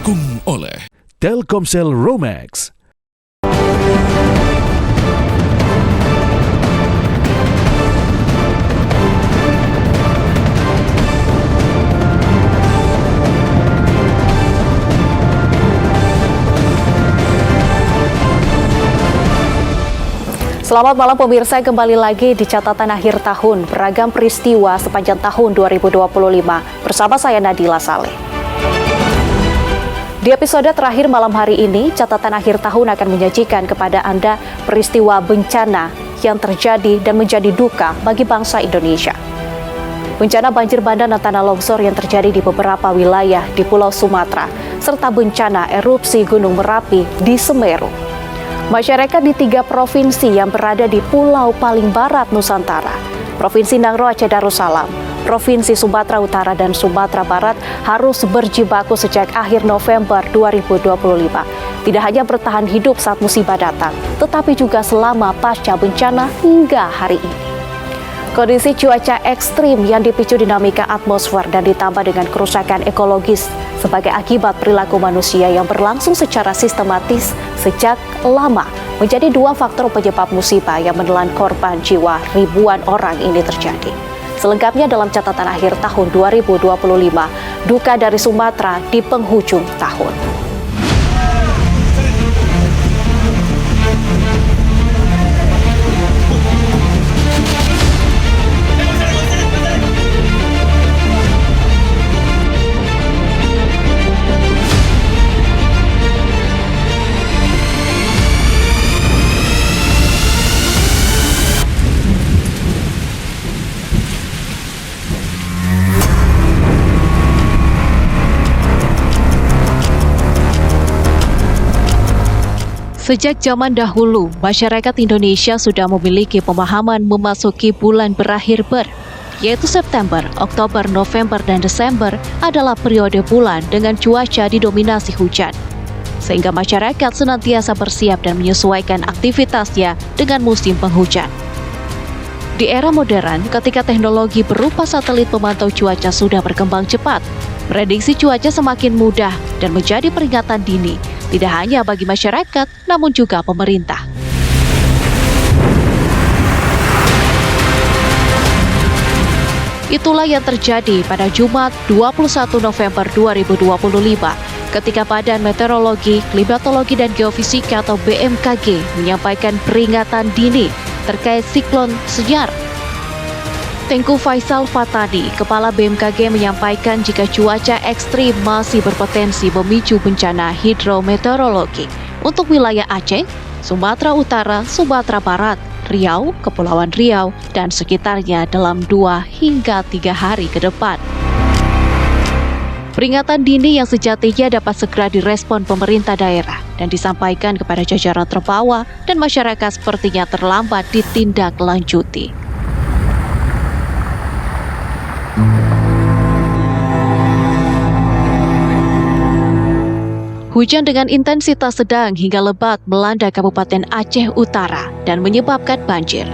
Didukung oleh Telkomsel Romax. Selamat malam pemirsa, kembali lagi di catatan akhir tahun, beragam peristiwa sepanjang tahun 2025 bersama saya Nadila Saleh. Di episode terakhir malam hari ini, catatan akhir tahun akan menyajikan kepada Anda peristiwa bencana yang terjadi dan menjadi duka bagi bangsa Indonesia. Bencana banjir bandang dan tanah longsor yang terjadi di beberapa wilayah di Pulau Sumatera, serta bencana erupsi Gunung Merapi di Semeru. Masyarakat di 3 provinsi yang berada di pulau paling barat Nusantara, Provinsi Nangro Aceh Darussalam, Provinsi Sumatera Utara dan Sumatera Barat harus berjibaku sejak akhir November 2025. Tidak hanya bertahan hidup saat musibah datang, tetapi juga selama pasca bencana hingga hari ini. Kondisi cuaca ekstrim yang dipicu dinamika atmosfer dan ditambah dengan kerusakan ekologis sebagai akibat perilaku manusia yang berlangsung secara sistematis sejak lama menjadi 2 faktor penyebab musibah yang menelan korban jiwa ribuan orang ini terjadi. Selengkapnya dalam catatan akhir tahun 2025, duka dari Sumatera di penghujung tahun. Sejak zaman dahulu, masyarakat Indonesia sudah memiliki pemahaman memasuki bulan berakhir ber, yaitu September, Oktober, November, dan Desember adalah periode bulan dengan cuaca didominasi hujan. Sehingga masyarakat senantiasa bersiap dan menyesuaikan aktivitasnya dengan musim penghujan. Di era modern, ketika teknologi berupa satelit pemantau cuaca sudah berkembang cepat, prediksi cuaca semakin mudah dan menjadi peringatan dini, tidak hanya bagi masyarakat, namun juga pemerintah. Itulah yang terjadi pada Jumat 21 November 2025, ketika Badan Meteorologi, Klimatologi dan Geofisika atau BMKG menyampaikan peringatan dini terkait siklon Senyar. Tengku Faisal Fatani, Kepala BMKG menyampaikan jika cuaca ekstrim masih berpotensi memicu bencana hidrometeorologi untuk wilayah Aceh, Sumatera Utara, Sumatera Barat, Riau, Kepulauan Riau, dan sekitarnya dalam 2 hingga 3 hari ke depan. Peringatan dini yang sejatinya dapat segera direspon pemerintah daerah dan disampaikan kepada jajaran terbawah dan masyarakat sepertinya terlambat ditindaklanjuti. Hujan dengan intensitas sedang hingga lebat melanda Kabupaten Aceh Utara dan menyebabkan banjir.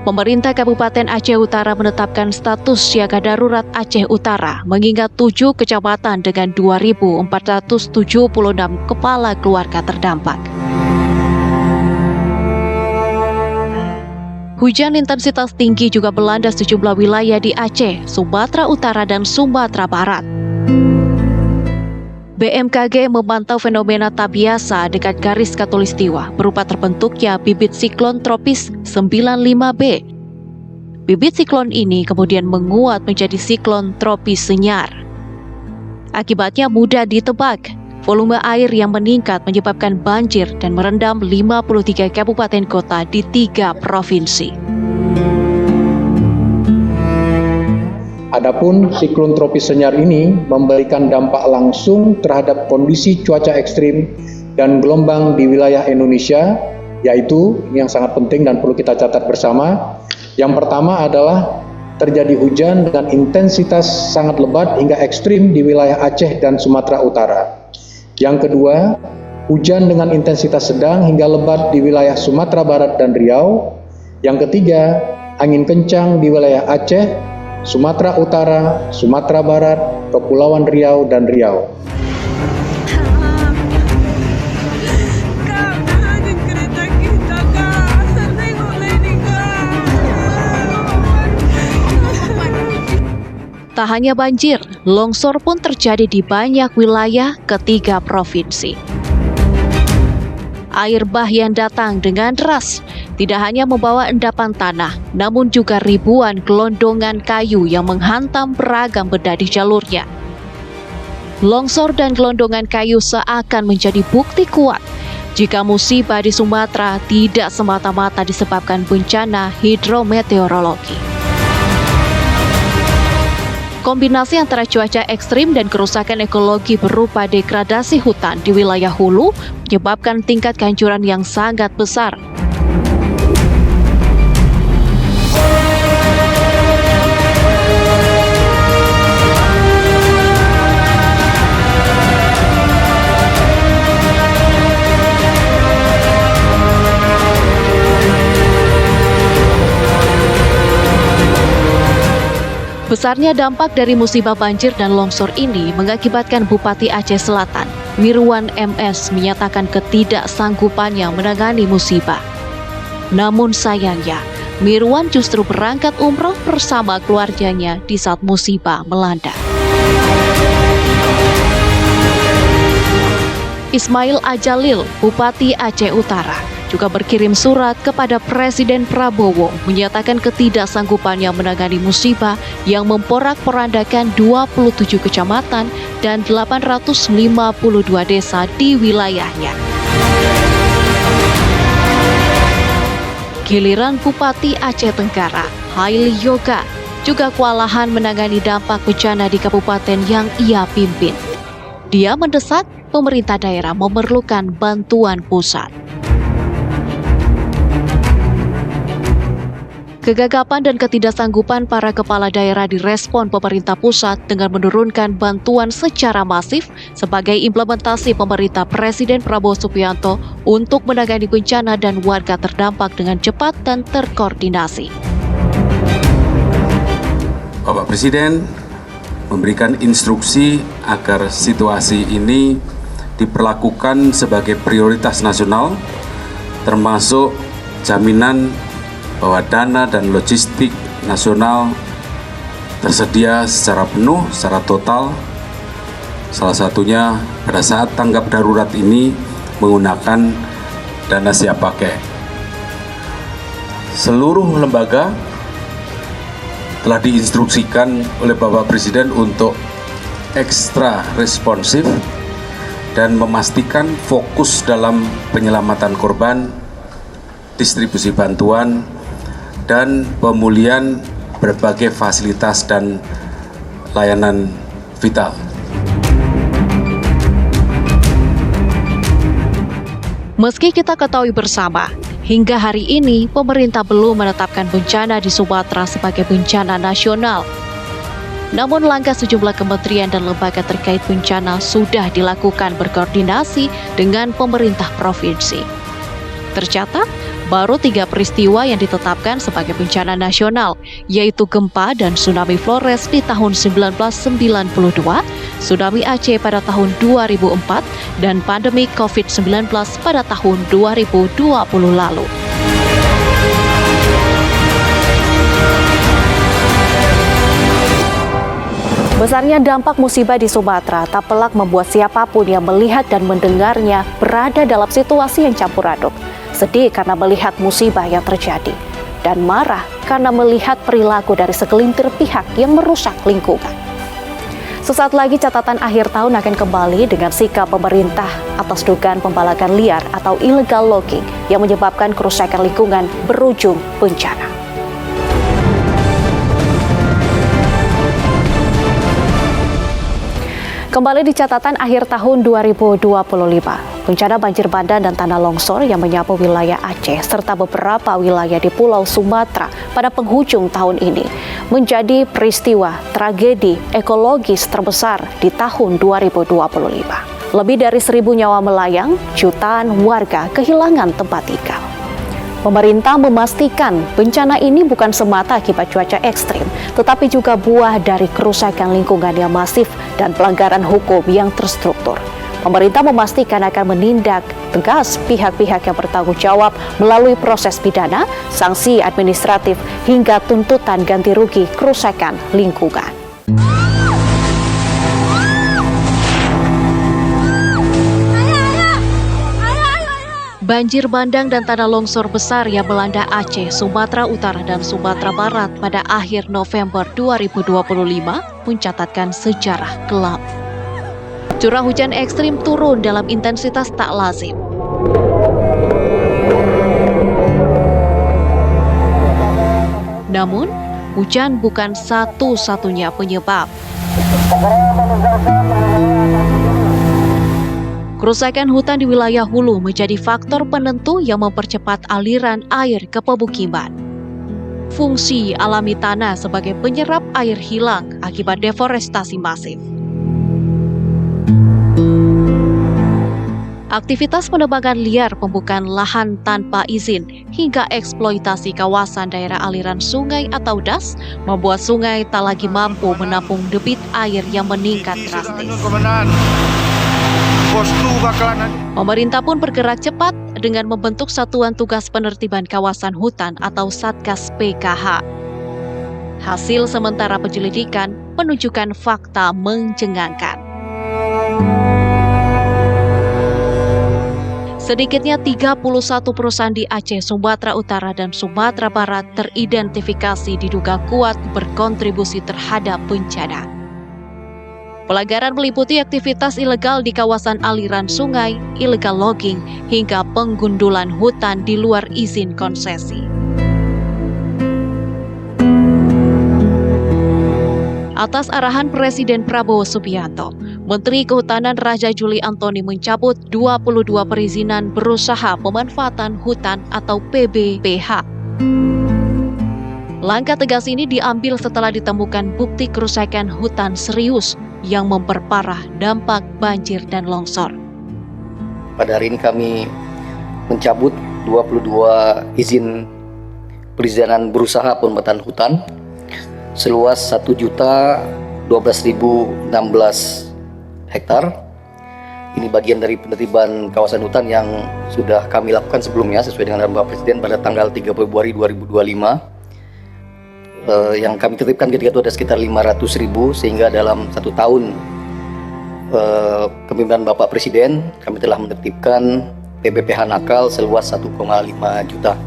Pemerintah Kabupaten Aceh Utara menetapkan status siaga darurat Aceh Utara mengingat 7 kecamatan dengan 2.476 kepala keluarga terdampak. Hujan intensitas tinggi juga melanda sejumlah wilayah di Aceh, Sumatera Utara, dan Sumatera Barat. BMKG memantau fenomena tak biasa dengan garis khatulistiwa berupa terbentuknya bibit siklon tropis 95B. Bibit siklon ini kemudian menguat menjadi siklon tropis Senyar. Akibatnya mudah ditebak. Volume air yang meningkat menyebabkan banjir dan merendam 53 kabupaten kota di 3 provinsi. Adapun siklon tropis Senyar ini memberikan dampak langsung terhadap kondisi cuaca ekstrim dan gelombang di wilayah Indonesia, yaitu yang sangat penting dan perlu kita catat bersama. Yang pertama adalah terjadi hujan dengan intensitas sangat lebat hingga ekstrim di wilayah Aceh dan Sumatera Utara. Yang kedua, hujan dengan intensitas sedang hingga lebat di wilayah Sumatera Barat dan Riau. Yang ketiga, angin kencang di wilayah Aceh Sumatera Utara, Sumatera Barat, Kepulauan Riau, dan Riau. Tak hanya banjir, longsor pun terjadi di banyak wilayah ketiga provinsi. Air bah yang datang dengan deras tidak hanya membawa endapan tanah, namun juga ribuan gelondongan kayu yang menghantam beragam benda di jalurnya. Longsor dan gelondongan kayu seakan menjadi bukti kuat jika musibah di Sumatera tidak semata-mata disebabkan bencana hidrometeorologi. Kombinasi antara cuaca ekstrim dan kerusakan ekologi berupa degradasi hutan di wilayah hulu menyebabkan tingkat kehancuran yang sangat besar. Besarnya dampak dari musibah banjir dan longsor ini mengakibatkan Bupati Aceh Selatan, Mirwan MS, menyatakan ketidaksanggupannya menangani musibah. Namun sayangnya, Mirwan justru berangkat umroh bersama keluarganya di saat musibah melanda. Ismail Ajalil, Bupati Aceh Utara, juga berkirim surat kepada Presiden Prabowo menyatakan ketidaksanggupannya menangani musibah yang memporak-porandakan 27 kecamatan dan 852 desa di wilayahnya. Giliran Bupati Aceh Tenggara, Haili Yoga, juga kewalahan menangani dampak bencana di kabupaten yang ia pimpin. Dia mendesak pemerintah daerah memerlukan bantuan pusat. Kegagapan dan ketidaksanggupan para kepala daerah direspon pemerintah pusat dengan menurunkan bantuan secara masif sebagai implementasi pemerintah Presiden Prabowo Subianto untuk menangani bencana dan warga terdampak dengan cepat dan terkoordinasi. Bapak Presiden memberikan instruksi agar situasi ini diperlakukan sebagai prioritas nasional, termasuk jaminan bahwa dana dan logistik nasional tersedia secara penuh, secara total. Salah satunya pada saat tanggap darurat ini menggunakan dana siap pakai. Seluruh lembaga telah diinstruksikan oleh Bapak Presiden untuk ekstra responsif dan memastikan fokus dalam penyelamatan korban, distribusi bantuan, dan pemulihan berbagai fasilitas dan layanan vital. Meski kita ketahui bersama, hingga hari ini pemerintah belum menetapkan bencana di Sumatera sebagai bencana nasional. Namun langkah sejumlah kementerian dan lembaga terkait bencana sudah dilakukan berkoordinasi dengan pemerintah provinsi. Tercatat, baru 3 peristiwa yang ditetapkan sebagai bencana nasional, yaitu gempa dan tsunami Flores di tahun 1992, tsunami Aceh pada tahun 2004, dan pandemi COVID-19 pada tahun 2020 lalu. Besarnya dampak musibah di Sumatera tak pelak membuat siapapun yang melihat dan mendengarnya berada dalam situasi yang campur aduk. Sedih karena melihat musibah yang terjadi, dan marah karena melihat perilaku dari segelintir pihak yang merusak lingkungan. Sesaat lagi catatan akhir tahun akan kembali dengan sikap pemerintah atas dugaan pembalakan liar atau illegal logging yang menyebabkan kerusakan lingkungan berujung bencana. Kembali di catatan akhir tahun 2025, bencana banjir bandang dan tanah longsor yang menyapu wilayah Aceh serta beberapa wilayah di Pulau Sumatera pada penghujung tahun ini menjadi peristiwa tragedi ekologis terbesar di tahun 2025. Lebih dari 1.000 nyawa melayang, jutaan warga kehilangan tempat tinggal. Pemerintah memastikan bencana ini bukan semata akibat cuaca ekstrim, tetapi juga buah dari kerusakan lingkungan yang masif dan pelanggaran hukum yang terstruktur. Pemerintah memastikan akan menindak tegas pihak-pihak yang bertanggung jawab melalui proses pidana, sanksi administratif, hingga tuntutan ganti rugi kerusakan lingkungan. Banjir bandang dan tanah longsor besar yang melanda Aceh, Sumatera Utara, dan Sumatera Barat pada akhir November 2025 mencatatkan sejarah kelam. Curah hujan ekstrim turun dalam intensitas tak lazim. Namun, hujan bukan satu-satunya penyebab. Kerusakan hutan di wilayah hulu menjadi faktor penentu yang mempercepat aliran air ke pemukiman. Fungsi alami tanah sebagai penyerap air hilang akibat deforestasi masif. Aktivitas penebangan liar, pembukaan lahan tanpa izin, hingga eksploitasi kawasan daerah aliran sungai atau das membuat sungai tak lagi mampu menampung debit air yang meningkat drastis. Pemerintah pun bergerak cepat dengan membentuk Satuan Tugas Penertiban Kawasan Hutan atau Satgas PKH. Hasil sementara penyelidikan menunjukkan fakta mencengangkan. Sedikitnya 31 perusahaan di Aceh, Sumatera Utara, dan Sumatera Barat teridentifikasi diduga kuat berkontribusi terhadap bencana. Pelanggaran meliputi aktivitas ilegal di kawasan aliran sungai, illegal logging, hingga penggundulan hutan di luar izin konsesi. Atas arahan Presiden Prabowo Subianto, Menteri Kehutanan Raja Juli Antoni mencabut 22 perizinan berusaha pemanfaatan hutan atau PBPH. Langkah tegas ini diambil setelah ditemukan bukti kerusakan hutan serius yang memperparah dampak banjir dan longsor. Pada hari ini kami mencabut 22 izin perizinan berusaha pemanfaatan hutan seluas 1.012.016 hektar. Ini bagian dari penertiban kawasan hutan yang sudah kami lakukan sebelumnya sesuai dengan arahan Bapak Presiden pada tanggal 3 Februari 2025. Yang kami tertibkan ketika itu ada sekitar 500.000, sehingga dalam 1 tahun kepemimpinan Bapak Presiden kami telah menertibkan PBPH nakal seluas 1,5 juta.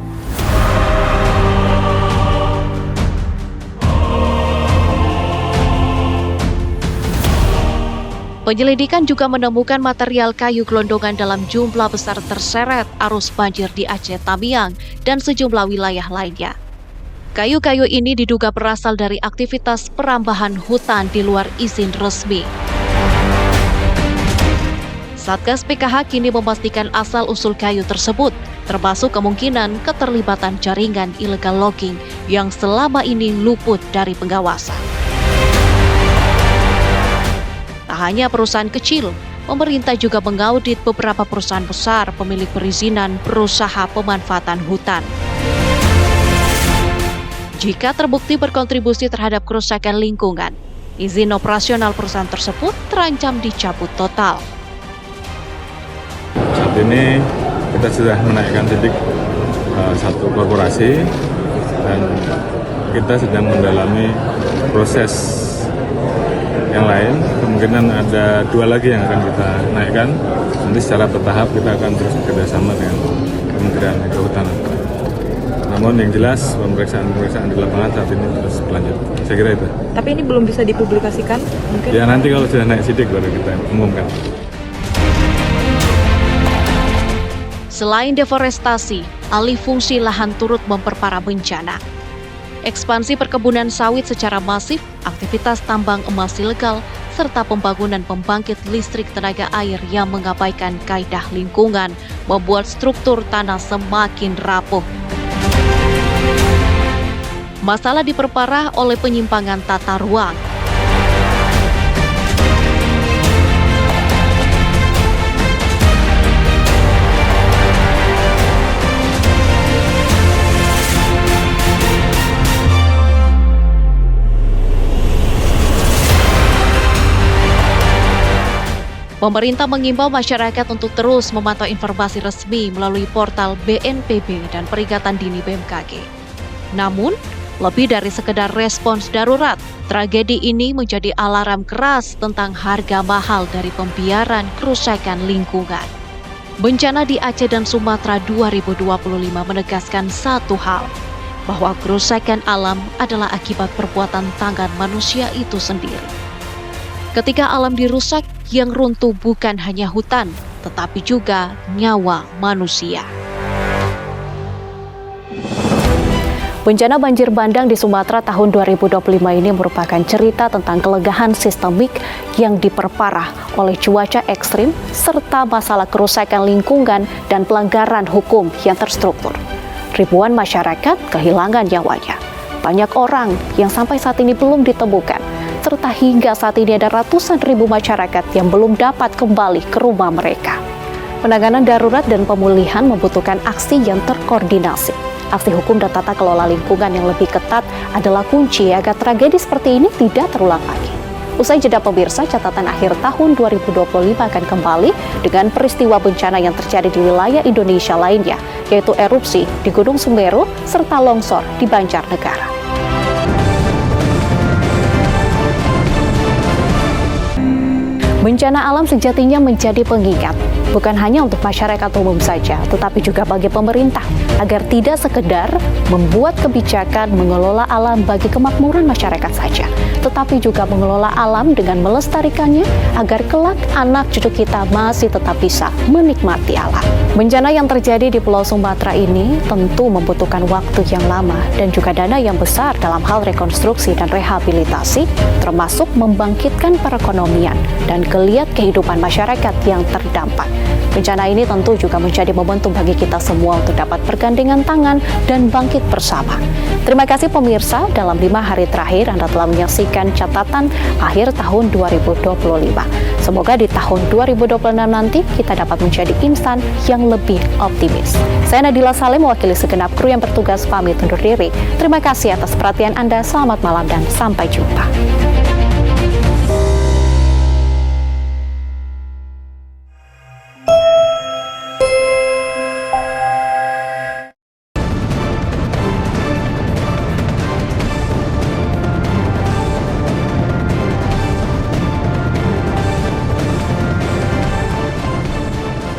Penyelidikan juga menemukan material kayu gelondongan dalam jumlah besar terseret arus banjir di Aceh Tamiang dan sejumlah wilayah lainnya. Kayu-kayu ini diduga berasal dari aktivitas perambahan hutan di luar izin resmi. Satgas PKH kini memastikan asal-usul kayu tersebut, termasuk kemungkinan keterlibatan jaringan illegal logging yang selama ini luput dari pengawasan. Tak hanya perusahaan kecil, pemerintah juga mengaudit beberapa perusahaan besar pemilik perizinan berusaha pemanfaatan hutan. Jika terbukti berkontribusi terhadap kerusakan lingkungan, izin operasional perusahaan tersebut terancam dicabut total. Saat ini kita sudah menaikkan sidik satu korporasi dan kita sedang mendalami proses yang lain. Kemungkinan ada 2 lagi yang akan kita naikkan. Nanti secara bertahap kita akan terus bekerjasama dengan Kementerian Kehutanan. Namun yang jelas pemeriksaan di lapangan saat ini terus berlanjut. Saya kira itu. Tapi ini belum bisa dipublikasikan mungkin? Ya nanti kalau sudah naik sidik baru kita umumkan. Selain deforestasi, alih fungsi lahan turut memperparah bencana. Ekspansi perkebunan sawit secara masif, aktivitas tambang emas ilegal, serta pembangunan pembangkit listrik tenaga air yang mengabaikan kaidah lingkungan membuat struktur tanah semakin rapuh. Masalah diperparah oleh penyimpangan tata ruang. Pemerintah mengimbau masyarakat untuk terus memantau informasi resmi melalui portal BNPB dan peringatan dini BMKG. Namun, lebih dari sekedar respons darurat, tragedi ini menjadi alarm keras tentang harga mahal dari pembiaran kerusakan lingkungan. Bencana di Aceh dan Sumatera 2025 menegaskan satu hal, bahwa kerusakan alam adalah akibat perbuatan tangan manusia itu sendiri. Ketika alam dirusak, yang runtuh bukan hanya hutan, tetapi juga nyawa manusia. Bencana banjir bandang di Sumatera tahun 2025 ini merupakan cerita tentang kelegahan sistemik yang diperparah oleh cuaca ekstrim serta masalah kerusakan lingkungan dan pelanggaran hukum yang terstruktur. Ribuan masyarakat kehilangan nyawanya. Banyak orang yang sampai saat ini belum ditemukan, serta hingga saat ini ada ratusan ribu masyarakat yang belum dapat kembali ke rumah mereka. Penanganan darurat dan pemulihan membutuhkan aksi yang terkoordinasi. Aksi hukum dan tata kelola lingkungan yang lebih ketat adalah kunci agar tragedi seperti ini tidak terulang lagi. Usai jeda pemirsa, catatan akhir tahun 2025 akan kembali dengan peristiwa bencana yang terjadi di wilayah Indonesia lainnya, yaitu erupsi di Gunung Semeru serta longsor di Banjarnegara. Bencana alam sejatinya menjadi pengingat, bukan hanya untuk masyarakat umum saja, tetapi juga bagi pemerintah, agar tidak sekedar membuat kebijakan mengelola alam bagi kemakmuran masyarakat saja, tetapi juga mengelola alam dengan melestarikannya, agar kelak anak cucu kita masih tetap bisa menikmati alam. Bencana yang terjadi di Pulau Sumatera ini tentu membutuhkan waktu yang lama dan juga dana yang besar dalam hal rekonstruksi dan rehabilitasi, termasuk membangkitkan perekonomian dan geliat kehidupan masyarakat yang terdampak. Bencana ini tentu juga menjadi momentum bagi kita semua untuk dapat bergandengan tangan dan bangkit bersama. Terima kasih pemirsa, dalam 5 hari terakhir Anda telah menyaksikan catatan akhir tahun 2025. Semoga di tahun 2026 nanti kita dapat menjadi insan yang lebih optimis. Saya Nadila Salim, mewakili segenap kru yang bertugas pamit undur diri. Terima kasih atas perhatian Anda, selamat malam dan sampai jumpa.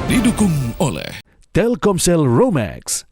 Didukung oleh Telkomsel Romax.